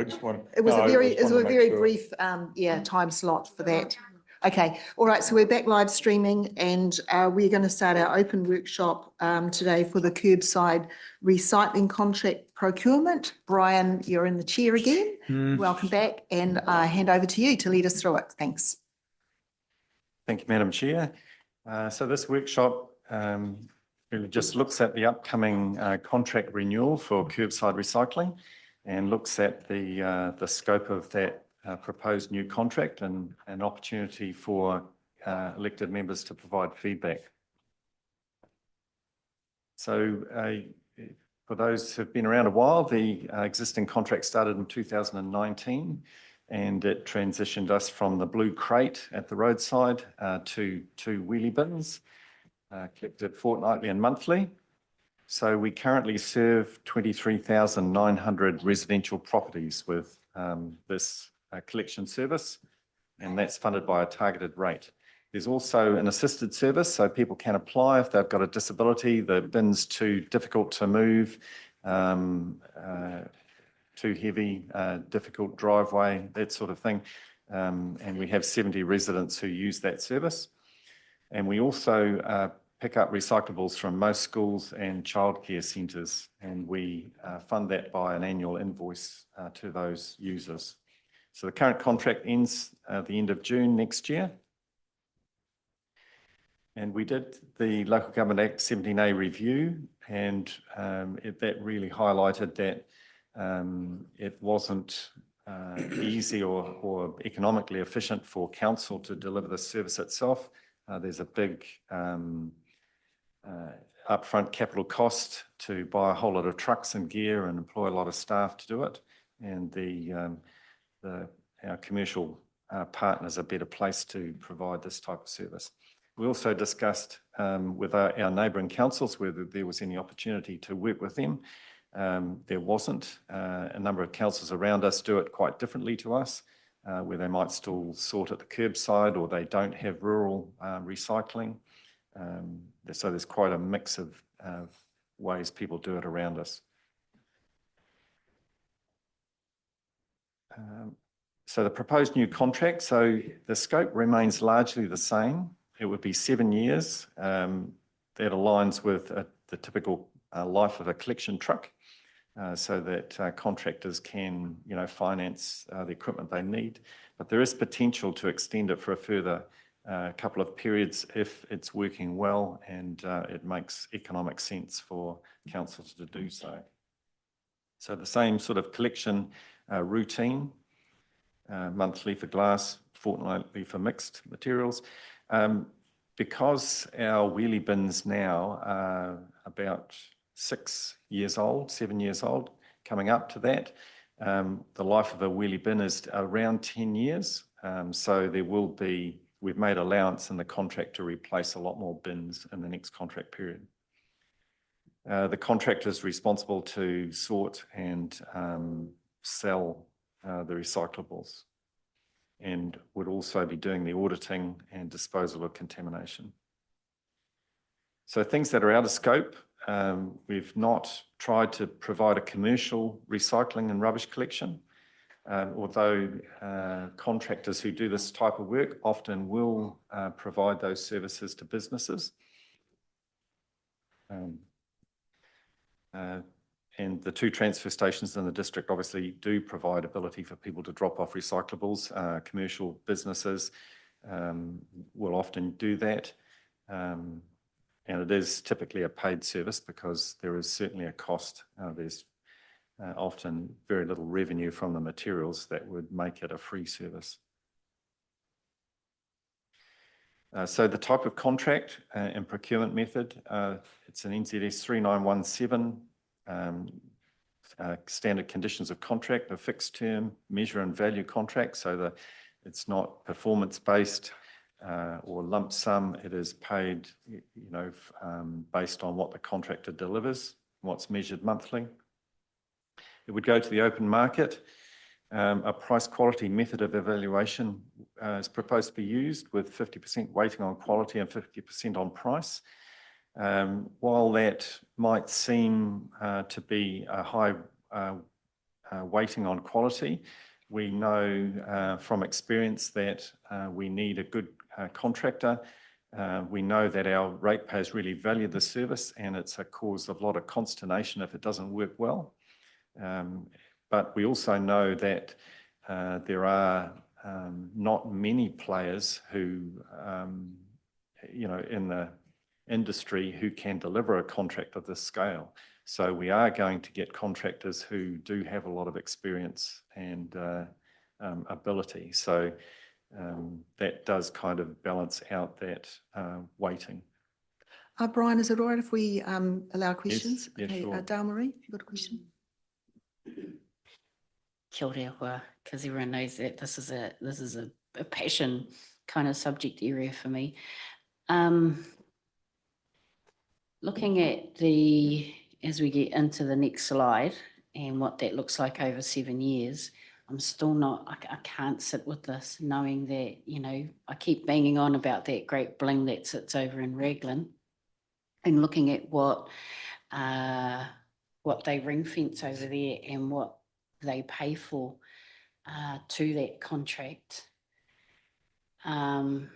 I just want. It was no, a I very, just it was wanted a to make very sure. brief, time slot for that. Okay, all right, so we're back live streaming and we're going to start our open workshop today for the curbside recycling contract procurement. Brian, you're in the chair again. Welcome back, and I hand over to you to lead us through it. Thanks. Thank you, Madam Chair. So this workshop really just looks at the upcoming contract renewal for curbside recycling and looks at the scope of that proposed new contract and an opportunity for elected members to provide feedback. So for those who've been around a while, the existing contract started in 2019 and it transitioned us from the blue crate at the roadside to two wheelie bins, collected fortnightly and monthly. So we currently serve 23,900 residential properties with this collection service, and that's funded by a targeted rate. There's also an assisted service, so people can apply if they've got a disability, the bin's too difficult to move, too heavy, difficult driveway, that sort of thing. And we have 70 residents who use that service. And we also pick up recyclables from most schools and childcare centres, and we fund that by an annual invoice to those users. So the current contract ends at the end of June next year. And we did the Local Government Act 17A review, and that really highlighted that it wasn't easy or economically efficient for council to deliver the service itself. There's a big upfront capital cost to buy a whole lot of trucks and gear and employ a lot of staff to do it. And our commercial partners are better placed to provide this type of service. We also discussed with our neighbouring councils whether there was any opportunity to work with them. There wasn't. A number of councils around us do it quite differently to us, where they might still sort at the curbside or they don't have rural recycling. So there's quite a mix of ways people do it around us. So the proposed new contract, so the scope remains largely the same. It would be 7 years. That aligns with the typical life of a collection truck, so that contractors can, finance the equipment they need. But there is potential to extend it for a further couple of periods if it's working well and it makes economic sense for councils to do so. So the same sort of collection routine, monthly for glass, fortnightly for mixed materials. Because our wheelie bins now are about 7 years old, coming up to that, the life of a wheelie bin is around 10 years. So we've made allowance in the contract to replace a lot more bins in the next contract period. The contractor is responsible to sort and sell the recyclables, and would also be doing the auditing and disposal of contamination. So things that are out of scope, we've not tried to provide a commercial recycling and rubbish collection, although contractors who do this type of work often will provide those services to businesses. And the 2 transfer stations in the district obviously do provide ability for people to drop off recyclables. Commercial businesses will often do that. And it is typically a paid service because there is certainly a cost. There's often very little revenue from the materials that would make it a free service. So the type of contract and procurement method, it's an NZS 3917 standard conditions of contract, a fixed term measure and value contract, so that it's not performance based or lump sum. It is paid, based on what the contractor delivers, what's measured monthly. It would go to the open market. A price quality method of evaluation is proposed to be used with 50% weighting on quality and 50% on price. While that might seem to be a high waiting on quality. We know from experience that we need a good contractor. We know that our ratepayers really value the service, and it's a cause of a lot of consternation if it doesn't work well. But we also know that there are not many players who, in the industry who can deliver a contract of this scale. So we are going to get contractors who do have a lot of experience and ability. So that does kind of balance out that waiting. Brian, is it all right if we allow questions? Yes, Okay, sure. Dale-Marie, have you got a question? Kia ora, because everyone knows that this is a passion kind of subject area for me. Looking at as we get into the next slide and what that looks like over 7 years, I'm still not, I can't sit with this knowing that, I keep banging on about that great bling that sits over in Raglan and looking at what they ring fence over there and what they pay for to that contract. 31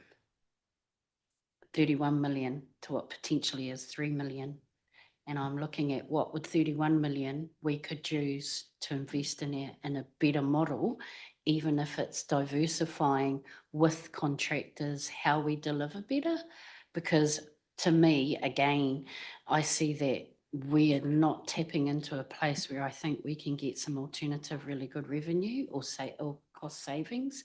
million to what potentially is 3 million. And I'm looking at what with 31 million we could use to invest in a better model, even if it's diversifying with contractors, how we deliver better. Because to me, again, I see that we are not tapping into a place where I think we can get some alternative really good revenue or cost savings.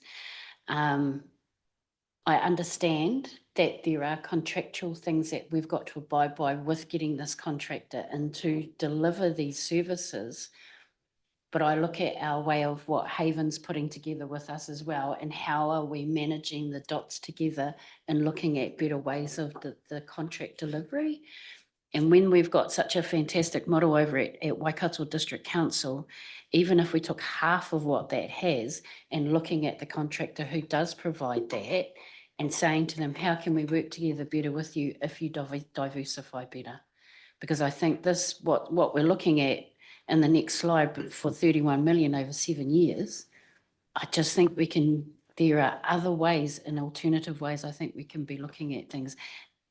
I understand that there are contractual things that we've got to abide by with getting this contractor in to deliver these services. But I look at our way of what Haven's putting together with us as well, and how are we managing the dots together and looking at better ways of the contract delivery. And when we've got such a fantastic model over at Waikato District Council, even if we took half of what that has and looking at the contractor who does provide that and saying to them, how can we work together better with you if you diversify better? Because I think this, what we're looking at in the next slide for 31 million over 7 years, I just think there are other ways and alternative ways I think we can be looking at things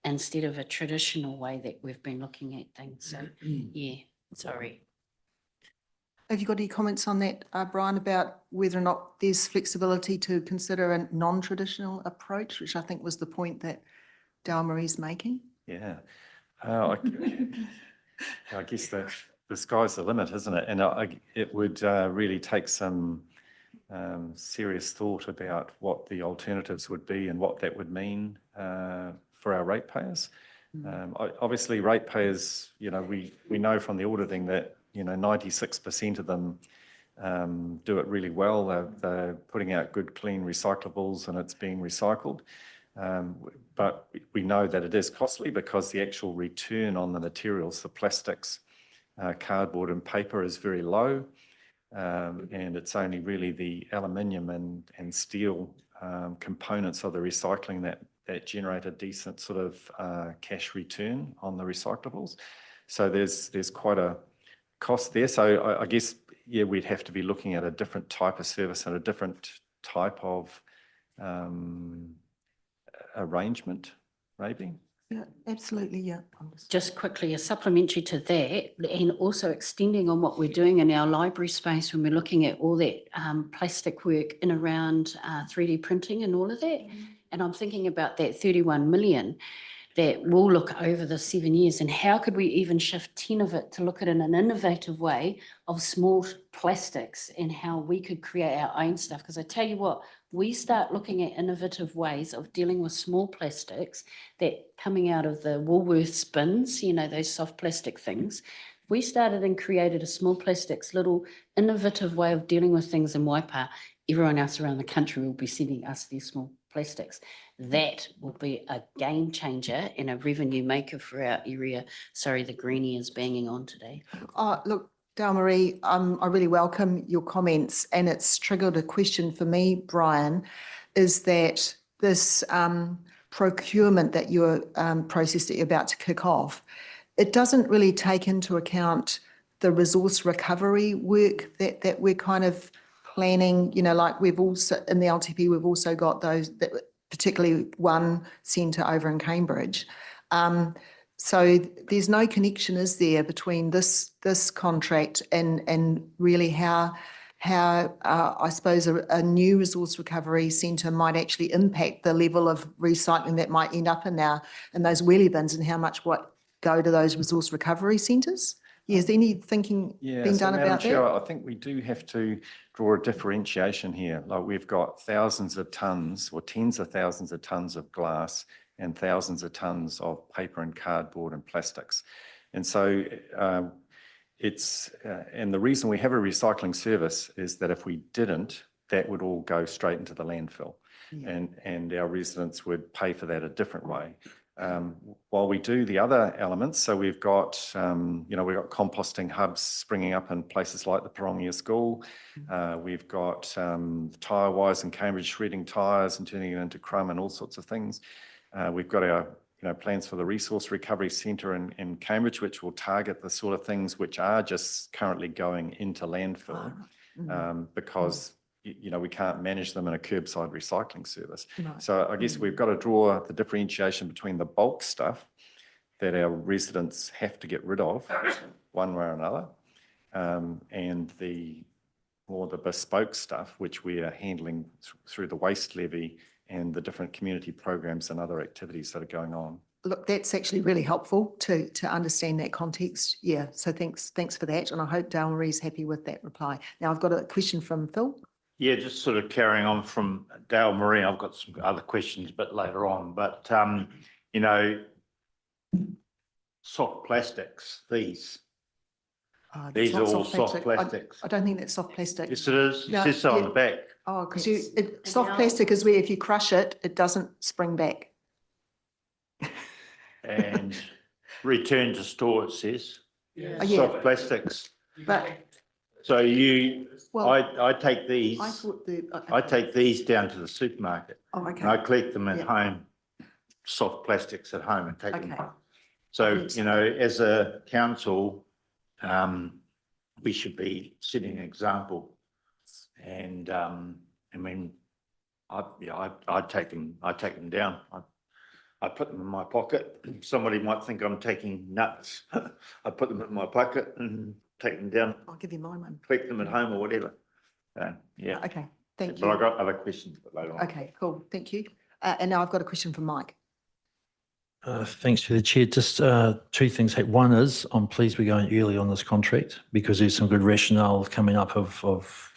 instead of a traditional way that we've been looking at things. So yeah, sorry. Have you got any comments on that, Brian, about whether or not there's flexibility to consider a non-traditional approach, which I think was the point that Dale-Marie's making? Yeah. I guess the sky's the limit, isn't it? And it would really take some serious thought about what the alternatives would be and what that would mean for our ratepayers. Obviously, ratepayers, we know from the auditing that 96% of them do it really well. They're putting out good, clean recyclables, and it's being recycled. But we know that it is costly because the actual return on the materials, the plastics, cardboard and paper, is very low. And it's only really the aluminium and steel components of the recycling that generate a decent sort of cash return on the recyclables. So there's quite a cost there. So I guess, yeah, we'd have to be looking at a different type of service and a different type of arrangement, maybe. Yeah, absolutely, yeah. Just quickly, a supplementary to that, and also extending on what we're doing in our library space when we're looking at all that plastic work in around 3D printing and all of that. And I'm thinking about that 31 million that we'll look over the 7 years, and how could we even shift 10 of it to look at it in an innovative way of small plastics and how we could create our own stuff. Because I tell you what, we start looking at innovative ways of dealing with small plastics that coming out of the Woolworths bins, those soft plastic things. We started and created a small plastics little innovative way of dealing with things in Waipa. Everyone else around the country will be sending us these small plastics. That will be a game changer and a revenue maker for our area. Sorry, the greenie is banging on today. Look, Dale-Marie, I really welcome your comments, and it's triggered a question for me, Brian, is that this procurement that process that you're about to kick off, it doesn't really take into account the resource recovery work that we're kind of planning, like we've also, in the LTP, we've also got those, that particularly one centre over in Cambridge. So there's no connection, is there, between this contract and really how I suppose a new resource recovery centre might actually impact the level of recycling that might end up in those wheelie bins, and how much what go to those resource recovery centres? Is any thinking being done Madam about Chair, that? I think we do have to draw a differentiation here. Like, we've got thousands of tonnes or tens of thousands of tonnes of glass and thousands of tonnes of paper and cardboard and plastics. And so and the reason we have a recycling service is that if we didn't, that would all go straight into the landfill. Yeah. And our residents would pay for that a different way. While we do the other elements, so we've got composting hubs springing up in places like the Parongia School. We've got tyre wires in Cambridge, shredding tyres and turning it into crumb and all sorts of things. We've got our plans for the Resource Recovery Centre in Cambridge, which will target the sort of things which are just currently going into landfill, because we can't manage them in a curbside recycling service. Right. So I guess we've got to draw the differentiation between the bulk stuff that our residents have to get rid of one way or another, and the bespoke stuff, which we are handling through the waste levy and the different community programs and other activities that are going on. Look, that's actually really helpful to understand that context. Yeah, so thanks for that, and I hope Dale Marie's happy with that reply. Now I've got a question from Phil. Yeah, just sort of carrying on from Dale Marie, I've got some other questions a bit later on, but soft plastics, these That's are not all soft soft plastic. plastics. I don't think that's soft plastic. Yes, it is. No, It says so on yeah. the back. Oh, because It's soft an plastic is where if you crush it, it doesn't spring back. And return to store, it says. Oh, yeah. Soft plastics. But, So well, I take these, I thought I take these down to the supermarket oh, and I okay, collect them at Yeah. home, soft plastics at home and take them. okay. So, Yes. as a council, we should be setting an example. And, I mean, I'd take them down. I put them in my pocket. Somebody might think I'm taking nuts. I put them in my pocket and take them down, I'll give you my one. collect them at home or whatever. Yeah, Okay, thank but I you. got other questions later on. Okay, cool, thank you. And now I've got a question from Mike. Thanks for the chair. Just two things. One is I'm pleased we're going early on this contract because there's some good rationale coming up of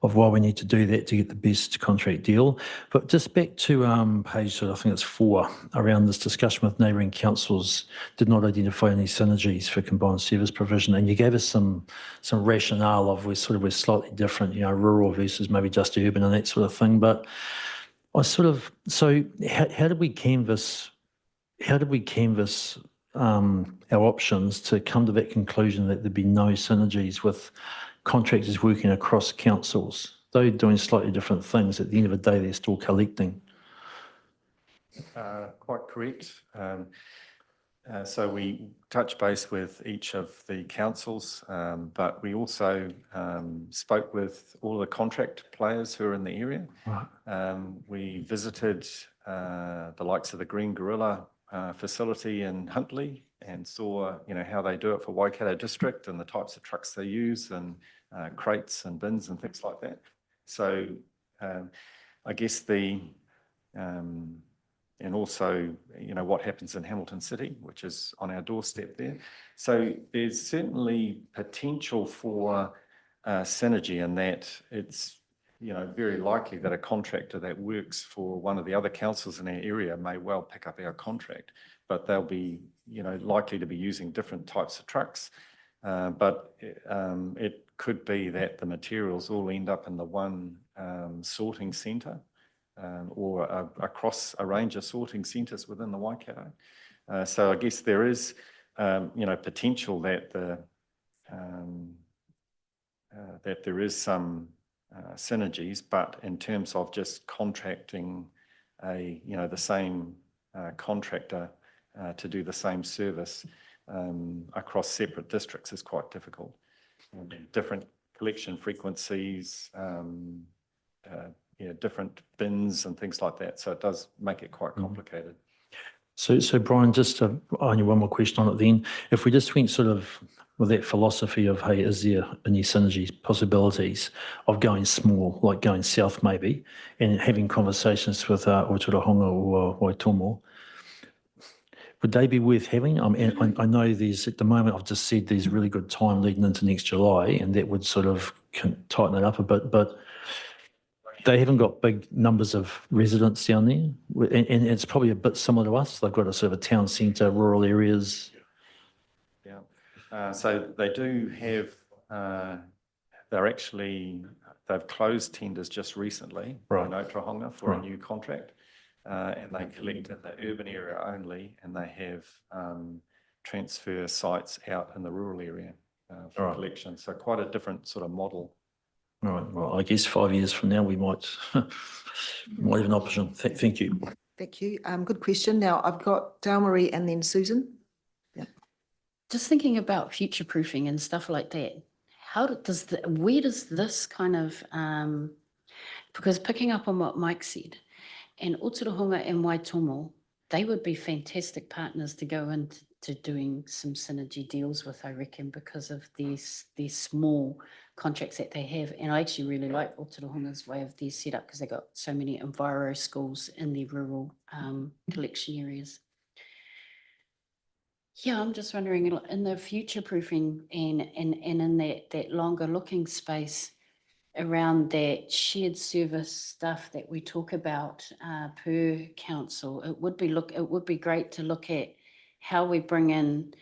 why we need to do that to get the best contract deal. But just back to page, I think it's 4, around this discussion with neighbouring councils did not identify any synergies for combined service provision, and you gave us some rationale of we're slightly different, rural versus maybe just urban and that sort of thing. But how did we canvass? How did we canvass our options to come to that conclusion that there'd be no synergies with contractors working across councils? They're doing slightly different things. At the end of the day, they're still collecting. Quite correct. So we touch base with each of the councils, but we also spoke with all the contract players who are in the area. Right. We visited the likes of the Green Gorilla facility in Huntly and saw, how they do it for Waikato District and the types of trucks they use and crates and bins and things like that. So I guess and also, what happens in Hamilton City, which is on our doorstep there. So there's certainly potential for synergy in that it's, very likely that a contractor that works for one of the other councils in our area may well pick up our contract, but they'll be, likely to be using different types of trucks. But it could be that the materials all end up in the one sorting centre or across a range of sorting centres within the Waikato. So I guess there is, potential that that there is some synergies, but in terms of just contracting the same contractor to do the same service, across separate districts is quite difficult. Different collection frequencies, different bins and things like that. So it does make it quite complicated. So Brian, just only one more question on it then. If we just went sort of with that philosophy of, hey, is there any synergy possibilities of going small, like going south maybe, and having conversations with Otorohanga or Waitomo, would they be worth having? I know there's, at the moment, I've just said there's really good time leading into next July, and that would sort of tighten it up a bit, but they haven't got big numbers of residents down there, and it's probably a bit similar to us. They've got a sort of a town centre, rural areas. Yeah, so they do have, they've closed tenders just recently in Otorohanga for a new contract, and they collect in the urban area only, and they have transfer sites out in the rural area for collection. So quite a different sort of model. All right. Well, I guess 5 years from now we might have an option. Thank you. Thank you. Good question. Now I've got Dalmarie and then Susan. Just thinking about future proofing and stuff like that. Where does this kind of, because picking up on what Mike said, and Otorohanga and Waitomo, they would be fantastic partners to go into doing some synergy deals with, I reckon, because of these small contracts that they have. And I actually really like Otorohanga's way of their setup because they've got so many enviro schools in their rural collection areas. Yeah, I'm just wondering in the future proofing and in that longer looking space around that shared service stuff that we talk about per council, it would be great to look at how we bring in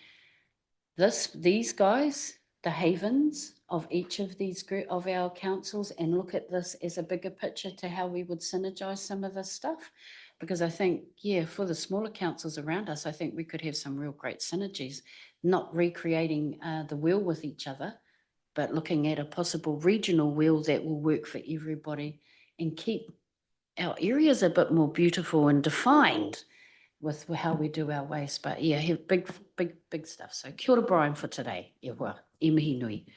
these guys, the havens of each of these of our councils, and look at this as a bigger picture to how we would synergize some of this stuff. Because I think, yeah, for the smaller councils around us, I think we could have some real great synergies, not recreating the wheel with each other, but looking at a possible regional wheel that will work for everybody and keep our areas a bit more beautiful and defined with how we do our waste. But yeah, have big stuff. So kia ora, Brian, for today. E wā, e mihi nui.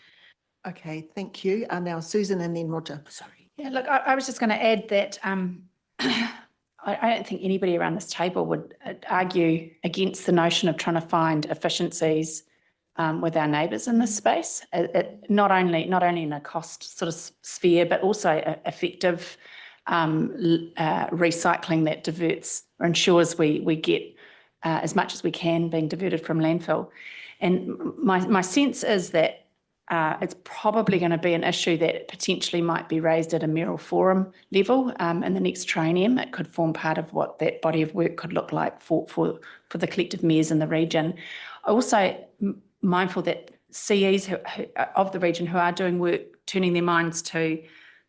Okay, thank you. Now Susan and then Roger. Sorry. Yeah, look, I was just going to add that I don't think anybody around this table would argue against the notion of trying to find efficiencies with our neighbours in this space, not only in a cost sort of sphere, but also effective recycling that diverts or ensures we get as much as we can being diverted from landfill. And my sense is that it's probably going to be an issue that potentially might be raised at a mayoral forum level in the next triennium. It could form part of what that body of work could look like for the collective mayors in the region. Also mindful that CEs of the region who are doing work, turning their minds to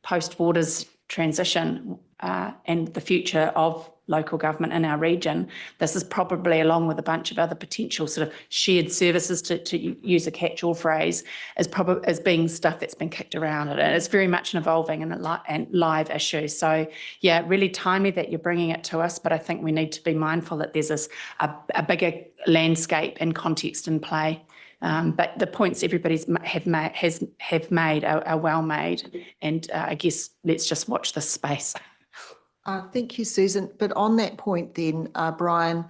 post-Borders transition and the future of local government in our region, this is probably, along with a bunch of other potential sort of shared services, to use a catch-all phrase, as being stuff that's been kicked around. And it's very much an evolving and live issue. So yeah, really timely that you're bringing it to us, but I think we need to be mindful that there's a bigger landscape and context in play. But the points everybody's have made are well made, and I guess let's just watch this space. Thank you, Susan. But on that point then, Brian,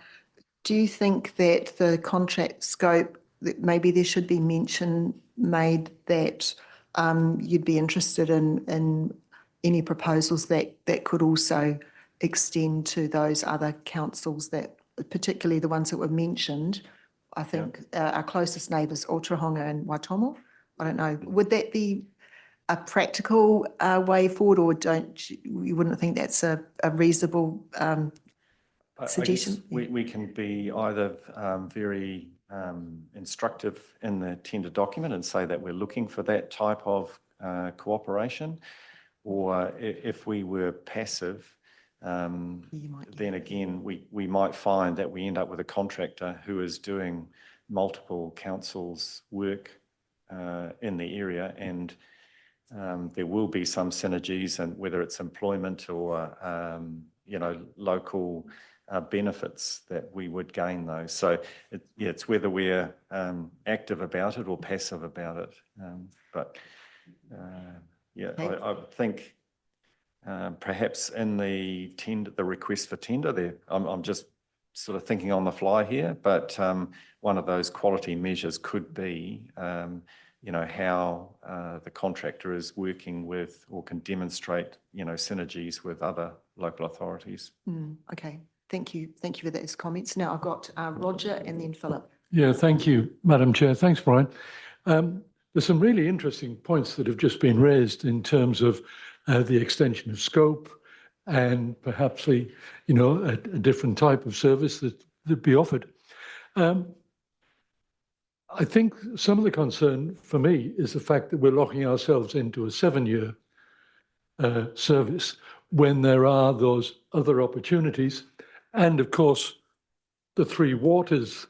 do you think that the contract scope, that maybe there should be mention made that you'd be interested in any proposals that could also extend to those other councils, that particularly the ones that were mentioned? I think our closest neighbours, Otorohanga and Waitomo. I don't know. Would that be a practical way forward, or you wouldn't think that's a reasonable suggestion? We can be either very instructive in the tender document and say that we're looking for that type of cooperation, or if we were passive, then again, we might find that we end up with a contractor who is doing multiple councils' work in the area, and there will be some synergies, and whether it's employment or local benefits that we would gain those. So it's whether we're active about it or passive about it. I think perhaps in the tender, the request for tender there, I'm just sort of thinking on the fly here, but one of those quality measures could be, how the contractor is working with or can demonstrate, synergies with other local authorities. Okay, thank you. Thank you for those comments. Now I've got Roger and then Philip. Yeah, thank you, Madam Chair. Thanks, Brian. There's some really interesting points that have just been raised in terms of the extension of scope and perhaps a different type of service that be offered. I think some of the concern for me is the fact that we're locking ourselves into a 7-year service when there are those other opportunities. And of course, the Three Waters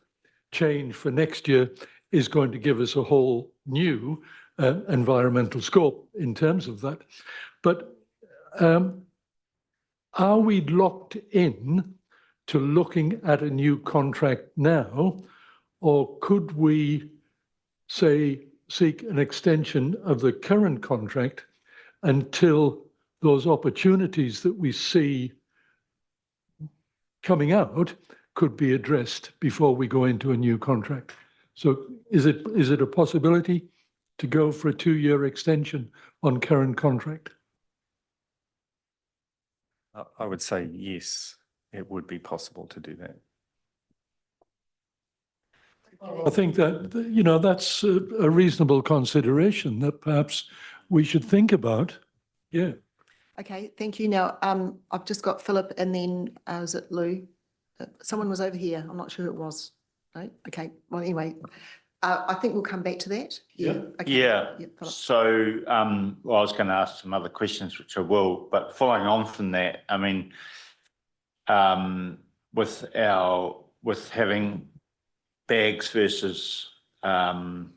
change for next year is going to give us a whole new environmental scope in terms of that. But are we locked in to looking at a new contract now, or could we, say, seek an extension of the current contract until those opportunities that we see coming out could be addressed before we go into a new contract? So is it a possibility to go for a 2-year extension on current contract? I would say yes, it would be possible to do that. I think that, that's a reasonable consideration that perhaps we should think about. Yeah. Okay, thank you. Now, I've just got Philip and then, is it Lou? Someone was over here. I'm not sure who it was. No? Okay, well, anyway, I think we'll come back to that. Yeah. Okay. Yeah. Philip. So, I was going to ask some other questions, which I will, but following on from that, I mean, with having bags versus, wheelie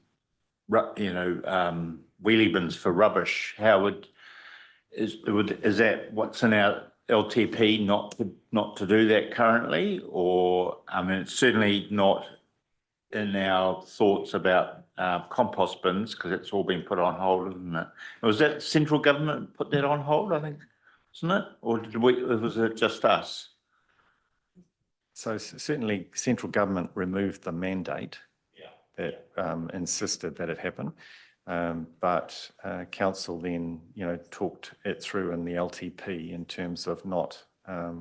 bins for rubbish, is that what's in our LTP not to do that currently? Or, I mean, it's certainly not in our thoughts about compost bins, because it's all been put on hold, isn't it? Was that central government put that on hold, I think, isn't it? Or was it just us? So certainly central government removed the mandate that insisted that it happen. But council then, talked it through in the LTP in terms of not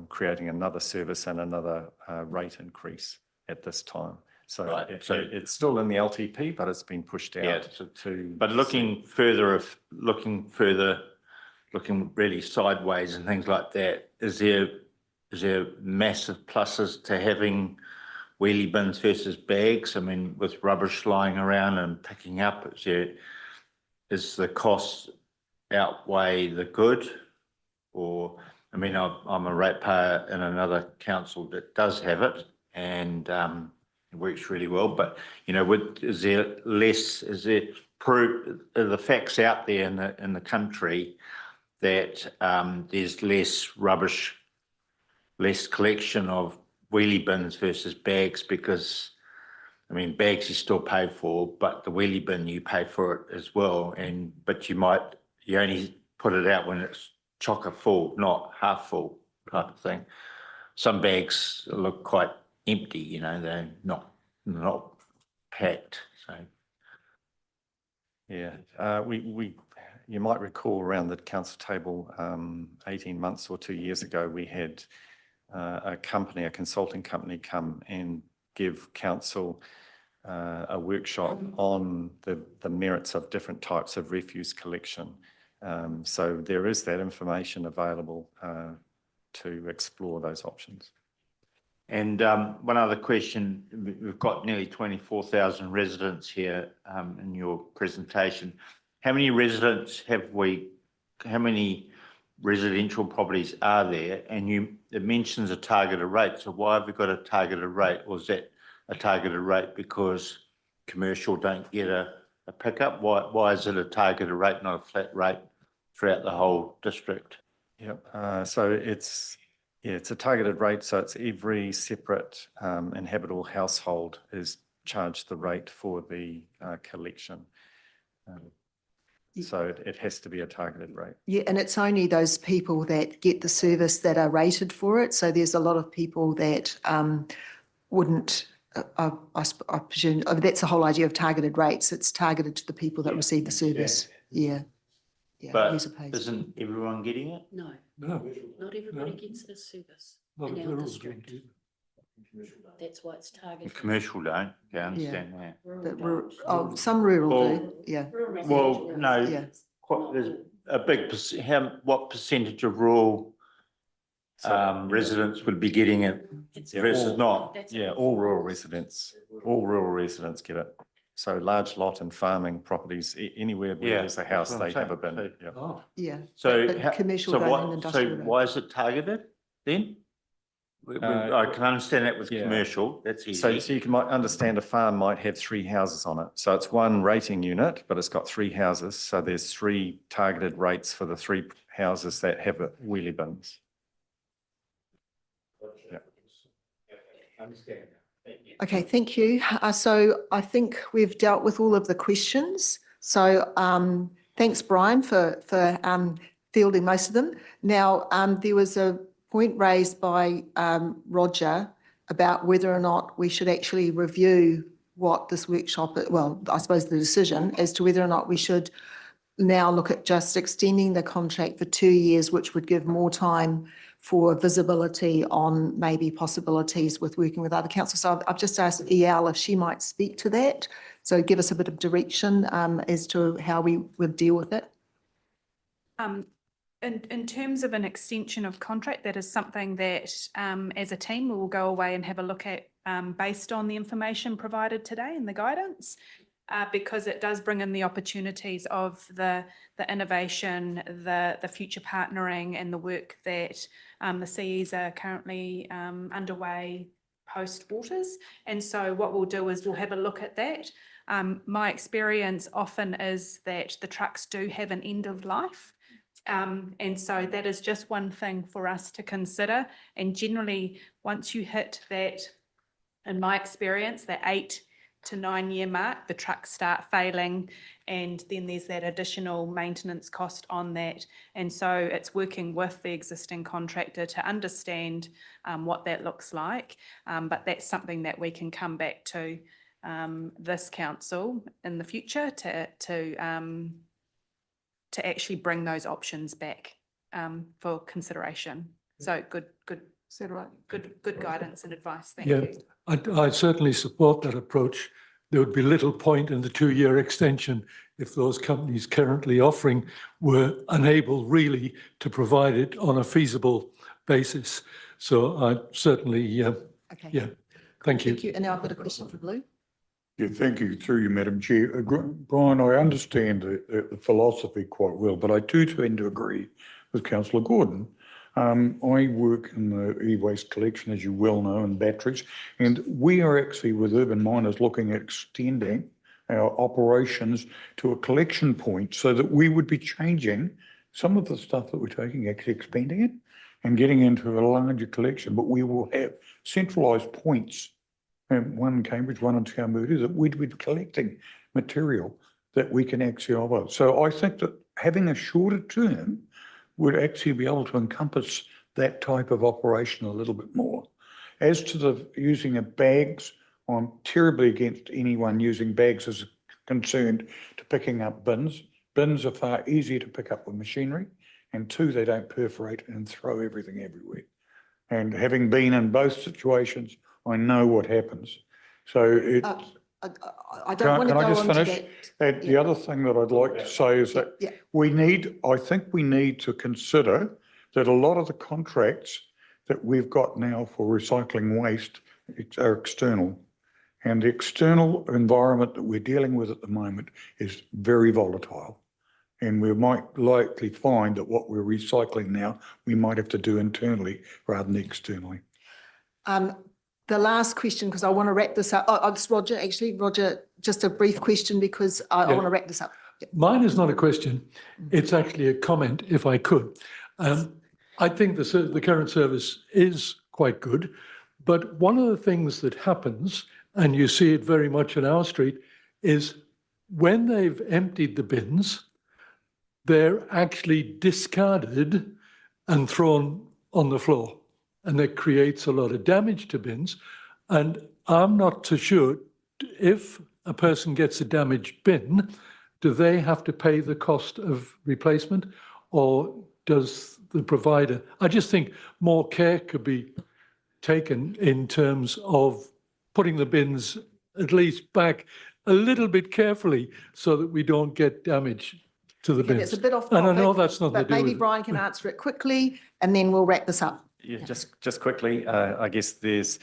creating another service and another rate increase at this time. So, Right. it's still in the LTP, but it's been pushed out to. But looking really sideways and things like that, is there massive pluses to having wheelie bins versus bags? I mean, with rubbish lying around and picking up, is the cost outweigh the good? Or, I mean, I'm a ratepayer in another council that does have it, and it works really well. But is there proof? Are the facts out there in the country that there's less rubbish, less collection of wheelie bins versus bags? Because, I mean, bags you still pay for, but the wheelie bin you pay for it as well. But you only put it out when it's chocker full, not half full type of thing. Some bags look quite empty, they're not packed. So yeah, you might recall around the council table 18 months or 2 years ago, we had a consulting company come and give council a workshop on the merits of different types of refuse collection. So there is that information available to explore those options. And one other question, we've got nearly 24,000 residents here in your presentation. How many residential properties are there? And it mentions a targeted rate. So why have we got a targeted rate? Or is that a targeted rate because commercial don't get a pickup? Why is it a targeted rate, not a flat rate throughout the whole district? Yep. So it's Yeah, it's a targeted rate, so it's every separate inhabitable household is charged the rate for the collection. So it has to be a targeted rate. Yeah, and it's only those people that get the service that are rated for it. So there's a lot of people that wouldn't, I presume, that's the whole idea of targeted rates. It's targeted to the people that receive the service. Yeah. Yeah. But user pays. isn't everyone getting it? No, No, not everybody No. gets this service not in if our they're all district. going That's why it's targeted. Commercial don't, I understand that. But Rural don't. some rural do, Well, yeah. Rural Well, residential no, Yeah. quite, there's a big, what percentage of rural residents would be getting it It's versus all- not? That's Yeah, what all it rural falls. residents get it. So large lot and farming properties, anywhere where Yeah, there's a that's house, what I'm they have a saying. bin. So- Yeah. Oh, Yeah. So, But commercial so don't and what, industrial so don't. why is it targeted then? I can understand that with yeah. commercial, that's So easy. you can might understand a farm might have 3 houses on it. So it's one rating unit, but it's got 3 houses. So there's 3 targeted rates for the 3 houses that have wheelie bins. Yeah. Okay, thank you. So I think we've dealt with all of the questions. So thanks, Brian, for fielding most of them. Now, there was a point raised by Roger about whether or not we should actually review what this workshop, well, I suppose the decision as to whether or not we should now look at just extending the contract for 2 years, which would give more time for visibility on maybe possibilities with working with other councils. So I've just asked EL if she might speak to that. So give us a bit of direction as to how we would deal with it. In terms of an extension of contract, that is something that as a team we will go away and have a look at based on the information provided today and the guidance, because it does bring in the opportunities of the innovation, the future partnering and the work that the CEs are currently underway post Waters. And so what we'll do is we'll have a look at that. My experience often is that the trucks do have an end of life. And so that is just one thing for us to consider. And generally, once you hit that, in my experience, that 8 to 9 year mark, the trucks start failing, and then there's that additional maintenance cost on that. And so it's working with the existing contractor to understand what that looks like. But that's something that we can come back to this council in the future to actually bring those options back for consideration. So good Is that right? good guidance and advice. Thank yeah, you. I certainly support that approach. There would be little point in the 2-year extension if those companies currently offering were unable really to provide it on a feasible basis. So I certainly, Okay. yeah, thank you. Thank you. And now I've got a question for Blue. Yeah, thank you, through you, Madam Chair. Brian, I understand the philosophy quite well, but I do tend to agree with Councillor Gordon. I work in the e-waste collection, as you well know, and batteries, and we are actually with Urban Miners looking at extending our operations to a collection point so that we would be changing some of the stuff that we're taking, actually expanding it and getting into a larger collection, but we will have centralised points. One in Cambridge, one in Taumuru, that we'd be collecting material that we can actually offer. So I think that having a shorter term would actually be able to encompass that type of operation a little bit more. As to the using of bags, I'm terribly against anyone using bags as concerned to picking up bins. Bins are far easier to pick up with machinery, and 2, they don't perforate and throw everything everywhere. And having been in both situations, I know what happens. So it. I don't want to Can I go just on to finish? that. And the other thing that I'd like to say is that Yeah. I think we need to consider that a lot of the contracts that we've got now for recycling waste are external. And the external environment that we're dealing with at the moment is very volatile. And we might likely find that what we're recycling now, we might have to do internally rather than externally. The last question, because I want to wrap this up. Oh, it's Roger, actually. Roger, just a brief question because I want to wrap this up. Mine is not a question. It's actually a comment, if I could. I think the current service is quite good, but one of the things that happens, and you see it very much on our street, is when they've emptied the bins, they're actually discarded and thrown on the floor. And that creates a lot of damage to bins. And I'm not too sure, if a person gets a damaged bin, do they have to pay the cost of replacement, or does the provider? I just think more care could be taken in terms of putting the bins at least back a little bit carefully so that we don't get damage to the Okay, bins. that's a bit off And I know topic, that's not to but do maybe with. Brian can answer it quickly and then we'll wrap this up. Yeah, just quickly, I guess there's,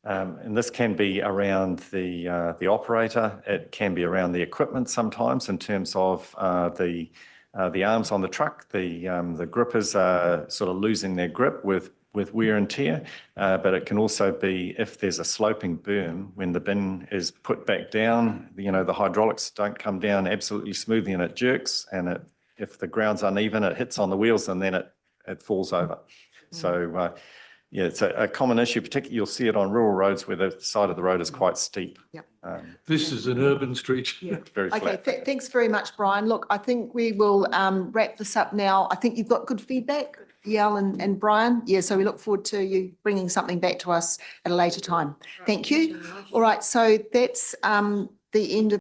and this can be around the operator. It can be around the equipment sometimes in terms of the arms on the truck. The grippers are sort of losing their grip with wear and tear. But it can also be if there's a sloping berm when the bin is put back down. The hydraulics don't come down absolutely smoothly and it jerks. And if the ground's uneven, it hits on the wheels and then it falls over. So, yeah, it's a common issue, particularly you'll see it on rural roads where the side of the road is quite steep. Yep. This is an urban street. Yeah. Very Okay, flat. thanks very much, Brian. Look, I think we will wrap this up now. I think you've got good feedback, Yael and Brian. Yeah, so we look forward to you bringing something back to us at a later time. Thank you. All right, so that's the end of